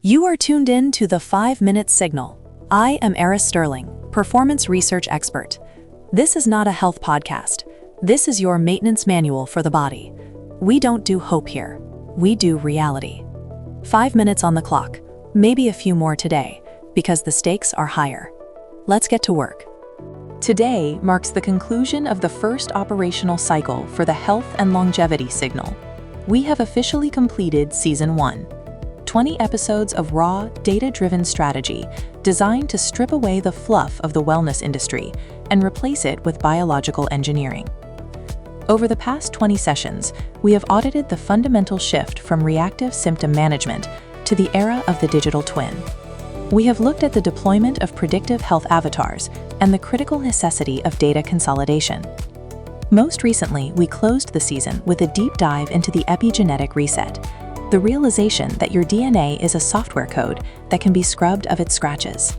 You are tuned in to the 5-Minute Signal. I am Aris Sterling, Performance Research Expert. This is not a health podcast. This is your maintenance manual for the body. We don't do hope here. We do reality. 5 minutes on the clock, maybe a few more today, because the stakes are higher. Let's get to work. Today marks the conclusion of the first operational cycle for the Health and Longevity Signal. We have officially completed Season 1. 20 episodes of raw, data-driven strategy designed to strip away the fluff of the wellness industry and replace it with biological engineering. Over the past 20 sessions, we have audited the fundamental shift from reactive symptom management to the era of the digital twin. We have looked at the deployment of predictive health avatars and the critical necessity of data consolidation. Most recently, we closed the season with a deep dive into the epigenetic reset, the realization that your DNA is a software code that can be scrubbed of its scratches.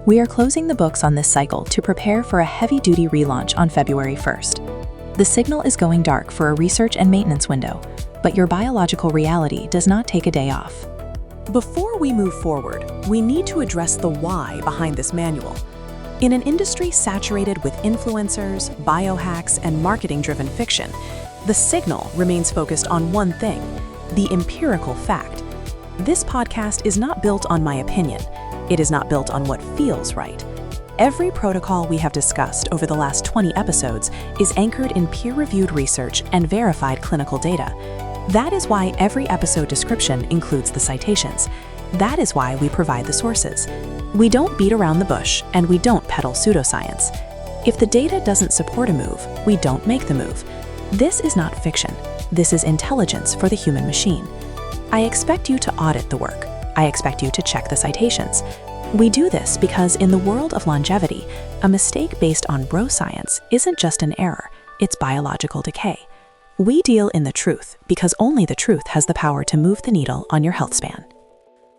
We are closing the books on this cycle to prepare for a heavy-duty relaunch on February 1st. The signal is going dark for a research and maintenance window, but your biological reality does not take a day off. Before we move forward, we need to address the why behind this manual. In an industry saturated with influencers, biohacks, and marketing-driven fiction, the signal remains focused on one thing: the empirical fact. This podcast is not built on my opinion. It is not built on what feels right. Every protocol we have discussed over the last 20 episodes is anchored in peer-reviewed research and verified clinical data. That is why every episode description includes the citations. That is why we provide the sources. We don't beat around the bush, and we don't peddle pseudoscience. If the data doesn't support a move, we don't make the move. This is not fiction. This is intelligence for the human machine. I expect you to audit the work. I expect you to check the citations. We do this because in the world of longevity, a mistake based on bro science isn't just an error, it's biological decay. We deal in the truth because only the truth has the power to move the needle on your health span.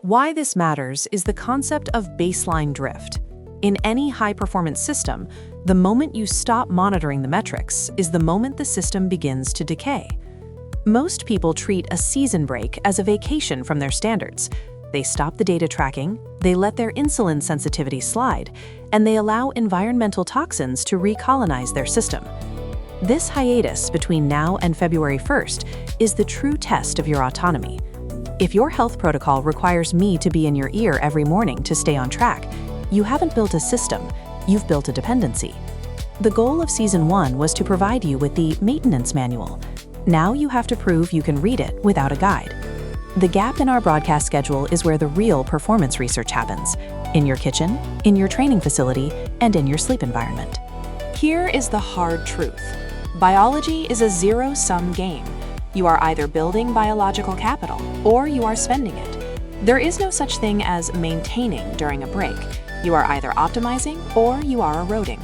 Why this matters is the concept of baseline drift. In any high-performance system, the moment you stop monitoring the metrics is the moment the system begins to decay. Most people treat a season break as a vacation from their standards. They stop the data tracking, they let their insulin sensitivity slide, and they allow environmental toxins to recolonize their system. This hiatus between now and February 1st is the true test of your autonomy. If your health protocol requires me to be in your ear every morning to stay on track, you haven't built a system, you've built a dependency. The goal of Season 1 was to provide you with the maintenance manual. Now you have to prove you can read it without a guide. The gap in our broadcast schedule is where the real performance research happens: in your kitchen, in your training facility, and in your sleep environment. Here is the hard truth. Biology is a zero-sum game. You are either building biological capital or you are spending it. There is no such thing as maintaining during a break. You are either optimizing or you are eroding.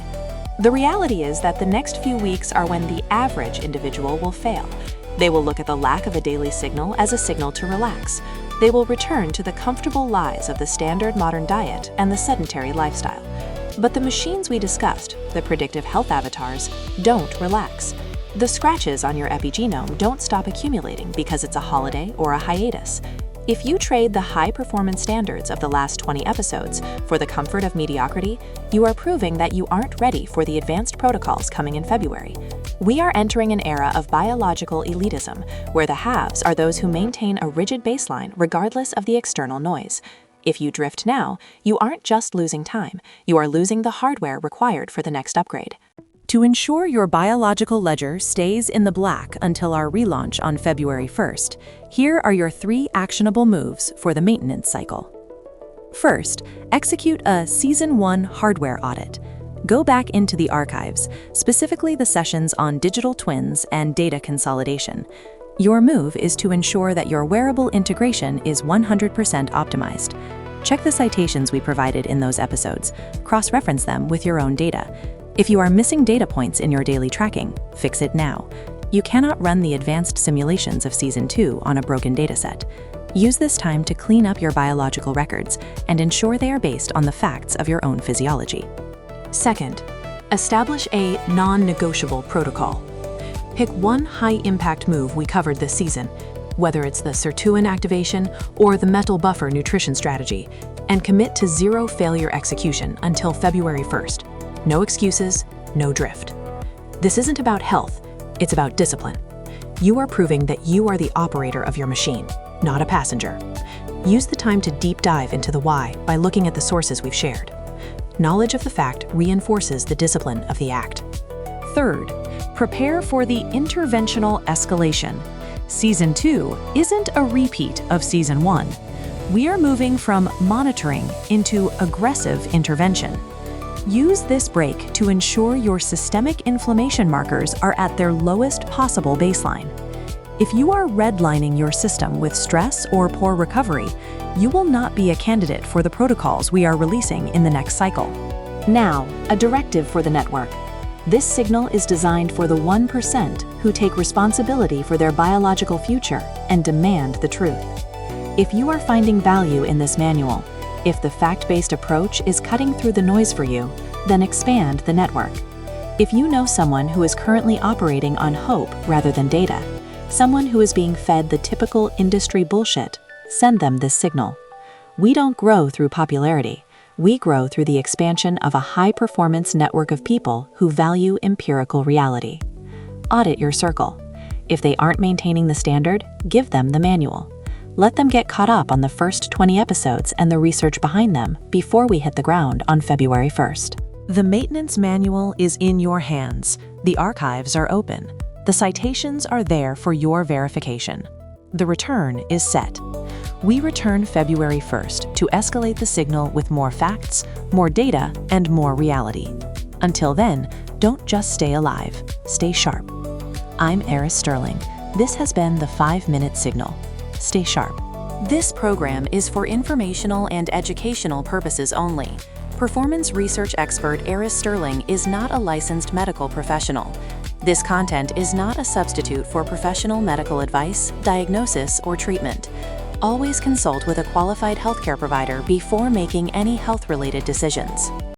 The reality is that the next few weeks are when the average individual will fail. They will look at the lack of a daily signal as a signal to relax. They will return to the comfortable lies of the standard modern diet and the sedentary lifestyle. But the machines we discussed, the predictive health avatars, don't relax. The scratches on your epigenome don't stop accumulating because it's a holiday or a hiatus. If you trade the high-performance standards of the last 20 episodes for the comfort of mediocrity, you are proving that you aren't ready for the advanced protocols coming in February. We are entering an era of biological elitism, where the haves are those who maintain a rigid baseline regardless of the external noise. If you drift now, you aren't just losing time, you are losing the hardware required for the next upgrade. To ensure your biological ledger stays in the black until our relaunch on February 1st, here are your 3 actionable moves for the maintenance cycle. First, execute a Season 1 hardware audit. Go back into the archives, specifically the sessions on digital twins and data consolidation. Your move is to ensure that your wearable integration is 100% optimized. Check the citations we provided in those episodes, cross-reference them with your own data. If you are missing data points in your daily tracking, fix it now. You cannot run the advanced simulations of Season 2 on a broken dataset. Use this time to clean up your biological records and ensure they are based on the facts of your own physiology. Second, establish a non-negotiable protocol. Pick one high-impact move we covered this season. whether it's the sirtuin activation or the metal buffer nutrition strategy, and commit to zero failure execution until February 1st. No excuses, no drift. This isn't about health, it's about discipline. You are proving that you are the operator of your machine, not a passenger. Use the time to deep dive into the why by looking at the sources we've shared. Knowledge of the fact reinforces the discipline of the act. Third, prepare for the Interventional Escalation. Season 2 isn't a repeat of Season 1. We are moving from monitoring into aggressive intervention. Use this break to ensure your systemic inflammation markers are at their lowest possible baseline. If you are redlining your system with stress or poor recovery, you will not be a candidate for the protocols we are releasing in the next cycle. Now, a directive for the network. This signal is designed for the 1% who take responsibility for their biological future and demand the truth. If you are finding value in this manual, if the fact-based approach is cutting through the noise for you, then expand the network. If you know someone who is currently operating on hope rather than data, someone who is being fed the typical industry bullshit, send them this signal. We don't grow through popularity. We grow through the expansion of a high-performance network of people who value empirical reality. Audit your circle. If they aren't maintaining the standard, give them the manual. Let them get caught up on the first 20 episodes and the research behind them before we hit the ground on February 1st. The maintenance manual is in your hands. The archives are open. The citations are there for your verification. The return is set. We return February 1st to escalate the signal with more facts, more data, and more reality. Until then, don't just stay alive, stay sharp. I'm Aris Sterling. This has been the 5-Minute Signal. Stay sharp. This program is for informational and educational purposes only. Performance research expert Aris Sterling is not a licensed medical professional. This content is not a substitute for professional medical advice, diagnosis, or treatment. Always consult with a qualified healthcare provider before making any health-related decisions.